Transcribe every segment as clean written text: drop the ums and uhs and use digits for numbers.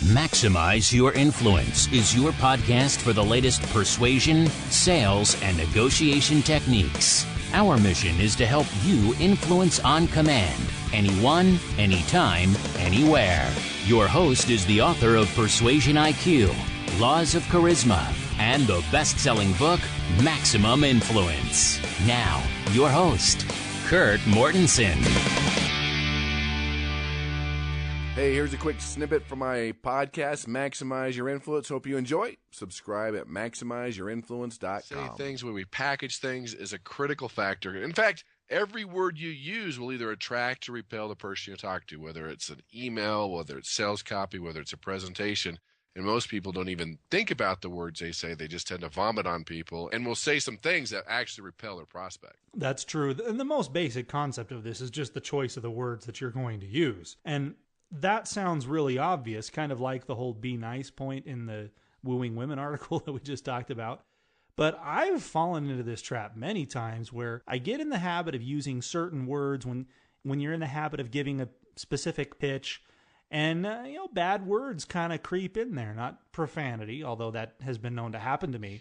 Maximize Your Influence is your podcast for the latest persuasion, sales, and negotiation techniques. Our mission is to help you influence on command, anyone, anytime, anywhere. Your host is the author of Persuasion IQ, Laws of Charisma, and the best-selling book, Maximum Influence. Now, your host, Kurt Mortensen. Hey, here's a quick snippet from my podcast, Maximize Your Influence. Hope you enjoy. Subscribe at MaximizeYourInfluence.com. Saying things when we package things is a critical factor. In fact, every word you use will either attract or repel the person you talk to, whether it's an email, whether it's sales copy, whether it's a presentation. And most people don't even think about the words they say. They just tend to vomit on people and will say some things that actually repel their prospect. That's true. And the most basic concept of this is just the choice of the words that you're going to use. And that sounds really obvious, kind of like the whole be nice point in the Wooing Women article that we just talked about. But I've fallen into this trap many times where I get in the habit of using certain words when you're in the habit of giving a specific pitch, and bad words kind of creep in there. Not profanity, although that has been known to happen to me,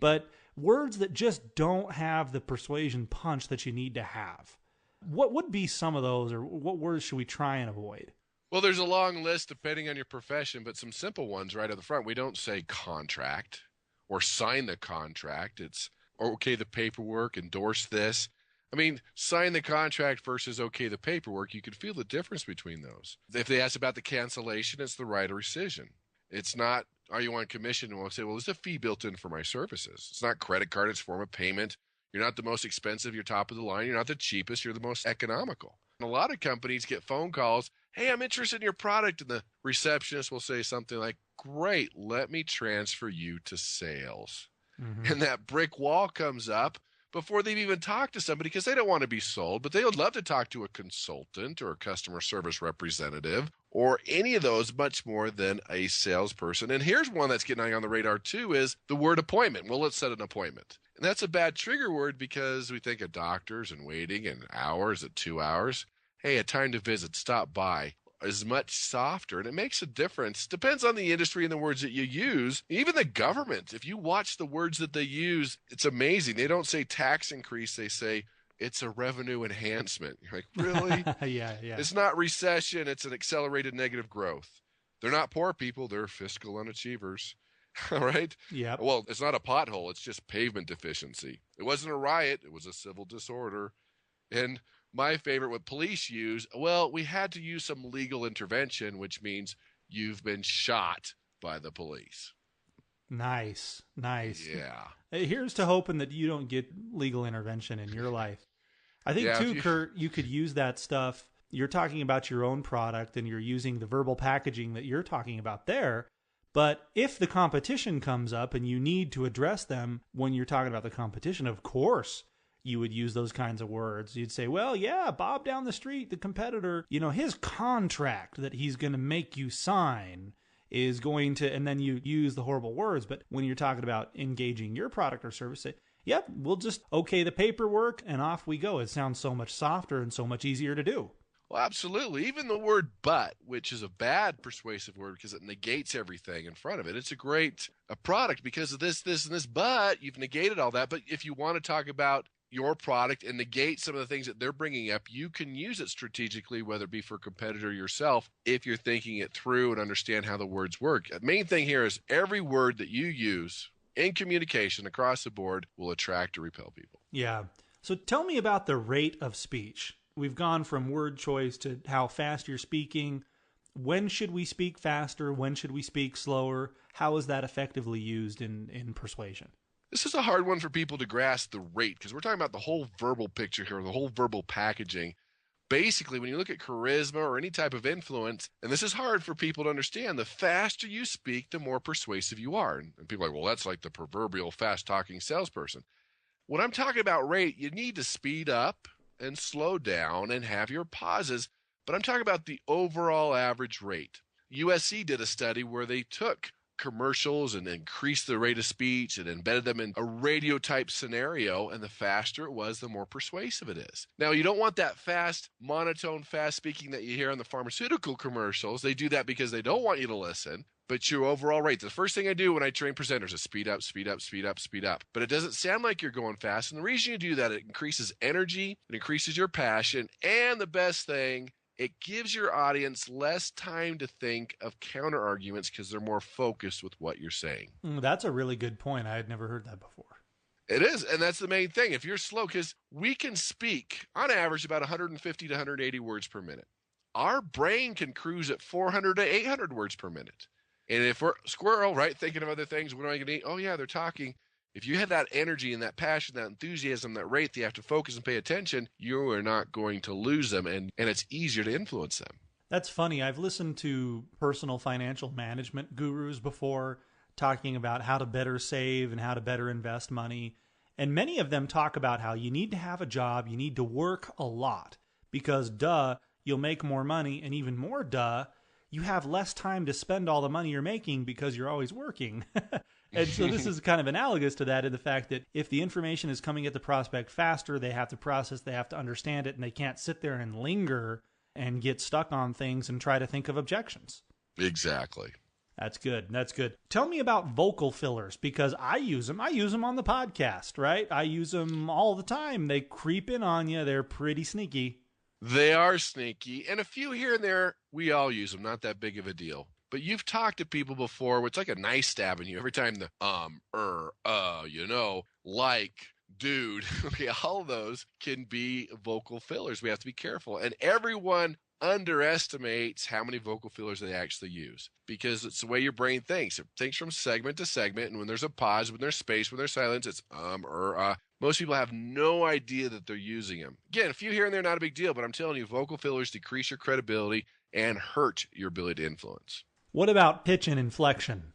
but words that just don't have the persuasion punch that you need to have. What would be some of those, or what words should we try and avoid? Well, there's a long list depending on your profession, but some simple ones right at the front. We don't say contract or sign the contract. It's okay the paperwork, endorse this. I mean, sign the contract versus okay the paperwork, you can feel the difference between those. If they ask about the cancellation, it's the right of rescission. It's not, are you on commission? And we'll say, well, there's a fee built in for my services. It's not credit card, it's form of payment. You're not the most expensive, you're top of the line. You're not the cheapest, you're the most economical. And a lot of companies get phone calls, hey, I'm interested in your product. And the receptionist will say something like, great, let me transfer you to sales. Mm-hmm. And that brick wall comes up before they've even talked to somebody because they don't want to be sold, but they would love to talk to a consultant or a customer service representative or any of those much more than a salesperson. And here's one that's getting on the radar too is the word appointment. Well, let's set an appointment. And that's a bad trigger word because we think of doctors and waiting and hours at 2 hours. Hey, a time to visit, stop by is much softer, and it makes a difference. Depends on the industry and the words that you use. Even the government, if you watch the words that they use, it's amazing. They don't say tax increase, they say it's a revenue enhancement. You're like, really? Yeah. It's not recession, it's an accelerated negative growth. They're not poor people, they're fiscal unachievers. All right? Yeah. Well, it's not a pothole, it's just pavement deficiency. It wasn't a riot, it was a civil disorder. And my favorite, what police use, well, we had to use some legal intervention, which means you've been shot by the police. Nice. Yeah. Here's to hoping that you don't get legal intervention in your life. I think, Kurt, you could use that stuff. You're talking about your own product and you're using the verbal packaging that you're talking about there. But if the competition comes up and you need to address them when you're talking about the competition, of course, you would use those kinds of words. You'd say, well, yeah, Bob down the street, the competitor, his contract that he's going to make you sign is going to, and then you use the horrible words. But when you're talking about engaging your product or service, say, yep, we'll just okay the paperwork and off we go. It sounds so much softer and so much easier to do. Well, absolutely. Even the word but, which is a bad persuasive word because it negates everything in front of it. It's a great product because of this, and this, but you've negated all that. But if you want to talk about your product and negate some of the things that they're bringing up, you can use it strategically, whether it be for a competitor or yourself, if you're thinking it through and understand how the words work. The main thing here is every word that you use in communication across the board will attract or repel people. Yeah. So tell me about the rate of speech. We've gone from word choice to how fast you're speaking. When should we speak faster? When should we speak slower? How is that effectively used in persuasion? This is a hard one for people to grasp the rate because we're talking about the whole verbal picture here, the whole verbal packaging. Basically, when you look at charisma or any type of influence, and this is hard for people to understand, the faster you speak, the more persuasive you are. And people are like, well, that's like the proverbial fast-talking salesperson. When I'm talking about rate, you need to speed up and slow down and have your pauses, but I'm talking about the overall average rate. USC did a study where they took commercials and increased the rate of speech and embedded them in a radio type scenario. And the faster it was, the more persuasive it is. Now, you don't want that fast, monotone, fast speaking that you hear on the pharmaceutical commercials. They do that because they don't want you to listen. But your overall rate, the first thing I do when I train presenters is speed up, speed up, speed up, speed up. But it doesn't sound like you're going fast. And the reason you do that, it increases energy, it increases your passion, and the best thing, it gives your audience less time to think of counter arguments because they're more focused with what you're saying. That's a really good point. I had never heard that before. It is, and that's the main thing. If you're slow, because we can speak on average about 150 to 180 words per minute. Our brain can cruise at 400 to 800 words per minute. And if we're squirrel, right, thinking of other things, what am I going to eat? Oh, yeah, they're talking. If you have that energy and that passion, that enthusiasm, that rate, they have to focus and pay attention, you are not going to lose them, and it's easier to influence them. That's funny. I've listened to personal financial management gurus before talking about how to better save and how to better invest money. And many of them talk about how you need to have a job, you need to work a lot, because you'll make more money, and even more you have less time to spend all the money you're making because you're always working. And so this is kind of analogous to that in the fact that if the information is coming at the prospect faster, they have to process, they have to understand it, and they can't sit there and linger and get stuck on things and try to think of objections. Exactly. That's good. That's good. Tell me about vocal fillers, because I use them. I use them on the podcast, right? I use them all the time. They creep in on you. They're pretty sneaky. They are sneaky, and a few here and there, we all use them, not that big of a deal. But you've talked to people before, it's like a knife stabbing you. Every time the like, dude, okay, all of those can be vocal fillers. We have to be careful. And everyone underestimates how many vocal fillers they actually use, because it's the way your brain thinks. It thinks from segment to segment, and when there's a pause, when there's space, when there's silence, it's Most people have no idea that they're using them. Again, a few here and there, not a big deal, but I'm telling you, vocal fillers decrease your credibility and hurt your ability to influence. What about pitch and inflection?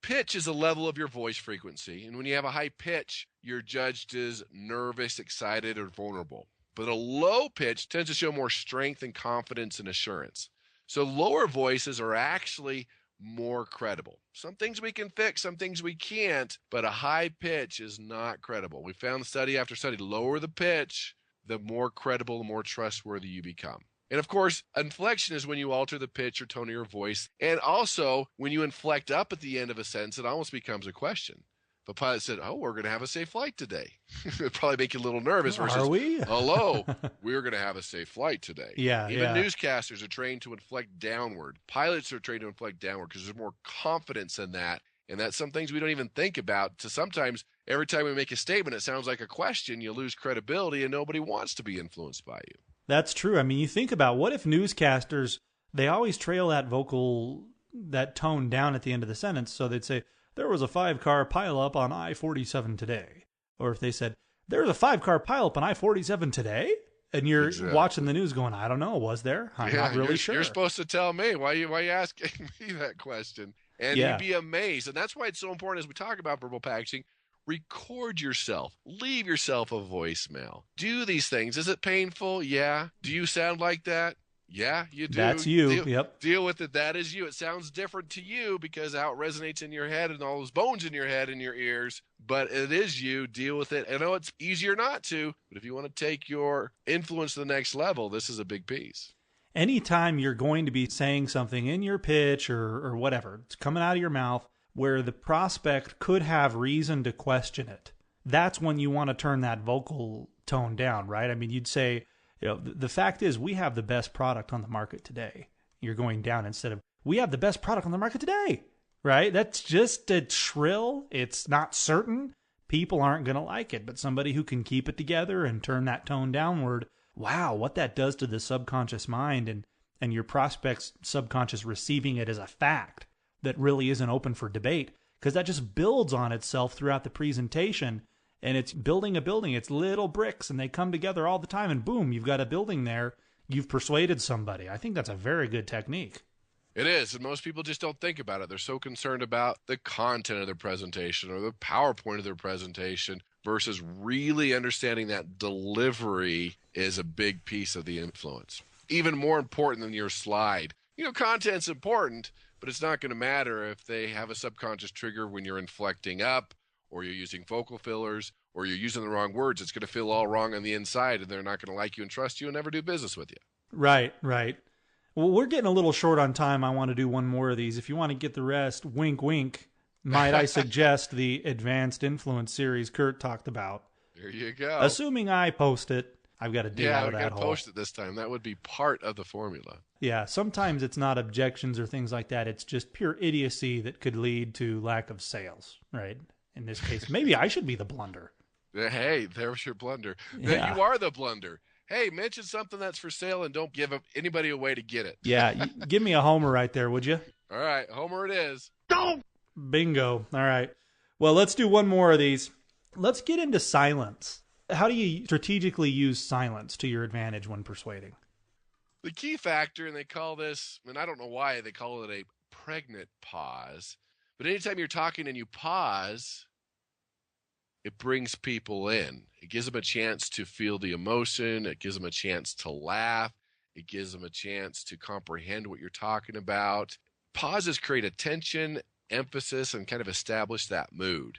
Pitch is a level of your voice frequency, and when you have a high pitch, you're judged as nervous, excited, or vulnerable. But a low pitch tends to show more strength and confidence and assurance. So lower voices are actually more credible. Some things we can fix, some things we can't, but a high pitch is not credible. We found study after study, lower the pitch, the more credible, the more trustworthy you become. And of course, inflection is when you alter the pitch or tone of your voice. And also, when you inflect up at the end of a sentence, it almost becomes a question. If a pilot said, "Oh, we're going to have a safe flight today," it'd probably make you a little nervous. Versus, "Are we?" "Hello, we're going to have a safe flight today." Yeah, Even newscasters are trained to inflect downward. Pilots are trained to inflect downward because there's more confidence in that. And that's some things we don't even think about. So sometimes every time we make a statement, it sounds like a question. You lose credibility, and nobody wants to be influenced by you. That's true. I mean, you think about what if newscasters, they always trail that tone down at the end of the sentence. So they'd say, "There was a 5-car pileup on I-47 today." Or if they said, "There was a 5-car pileup on I-47 today," and you're watching the news going, "I don't know, was there? I'm not really sure." You're supposed to tell me. Why you asking me that question? And you'd be amazed. And that's why it's so important as we talk about verbal packaging. Record yourself. Leave yourself a voicemail. Do these things. Is it painful? Yeah. Do you sound like that? Yeah, you do. That's you. Deal with it. That is you. It sounds different to you because how it resonates in your head and all those bones in your head and your ears, but it is you. Deal with it. I know it's easier not to, but if you want to take your influence to the next level, this is a big piece. Anytime you're going to be saying something in your pitch or whatever, it's coming out of your mouth where the prospect could have reason to question it, that's when you want to turn that vocal tone down, right? I mean, you'd say, the fact is we have the best product on the market today. You're going down instead of, "We have the best product on the market today," right? That's just a shrill. It's not certain. People aren't going to like it, but somebody who can keep it together and turn that tone downward, wow, what that does to the subconscious mind and your prospect's subconscious receiving it as a fact that really isn't open for debate, because that just builds on itself throughout the presentation. And it's building a building. It's little bricks, and they come together all the time, and boom, you've got a building there. You've persuaded somebody. I think that's a very good technique. It is, and most people just don't think about it. They're so concerned about the content of their presentation or the PowerPoint of their presentation versus really understanding that delivery is a big piece of the influence. Even more important than your slide. Content's important, but it's not going to matter if they have a subconscious trigger when you're inflecting up, or you're using vocal fillers, or you're using the wrong words. It's going to feel all wrong on the inside, and they're not going to like you and trust you and never do business with you. Right. Well, we're getting a little short on time. I want to do one more of these. If you want to get the rest, wink, wink, might I suggest the Advanced Influence series Kurt talked about? There you go. Assuming I post it, I've got to dig out of that hole. Yeah, I've got to post it this time. That would be part of the formula. Yeah, sometimes it's not objections or things like that. It's just pure idiocy that could lead to lack of sales, right? In this case, maybe I should be the blunder. Hey, there's your blunder. Yeah. You are the blunder. Hey, mention something that's for sale and don't give anybody a way to get it. Yeah, give me a homer right there, would you? All right, homer it is. Go! Bingo. All right. Well, let's do one more of these. Let's get into silence. How do you strategically use silence to your advantage when persuading? The key factor, and they call this, and I don't know why they call it a pregnant pause, but anytime you're talking and you pause, it brings people in. It gives them a chance to feel the emotion. It gives them a chance to laugh. It gives them a chance to comprehend what you're talking about. Pauses create attention, emphasis, and kind of establish that mood.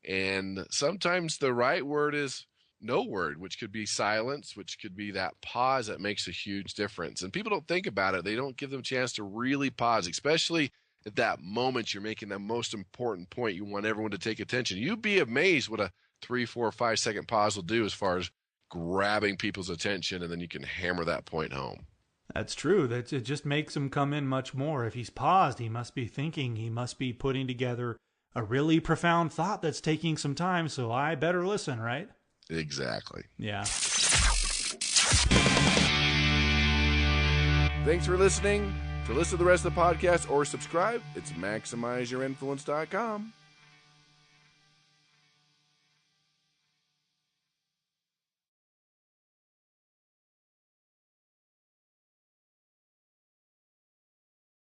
And sometimes the right word is no word, which could be silence, which could be that pause that makes a huge difference. And people don't think about it. They don't give them a chance to really pause, especially at that moment you're making the most important point. You want everyone to take attention. You'd be amazed what a 3, 4, 5 second pause will do as far as grabbing people's attention, and then you can hammer that point home. That's true. It just makes him come in much more. If he's paused, he must be thinking. He must be putting together a really profound thought that's taking some time, so I better listen, right? Exactly. Yeah. Thanks for listening. To listen to the rest of the podcast or subscribe, it's MaximizeYourInfluence.com.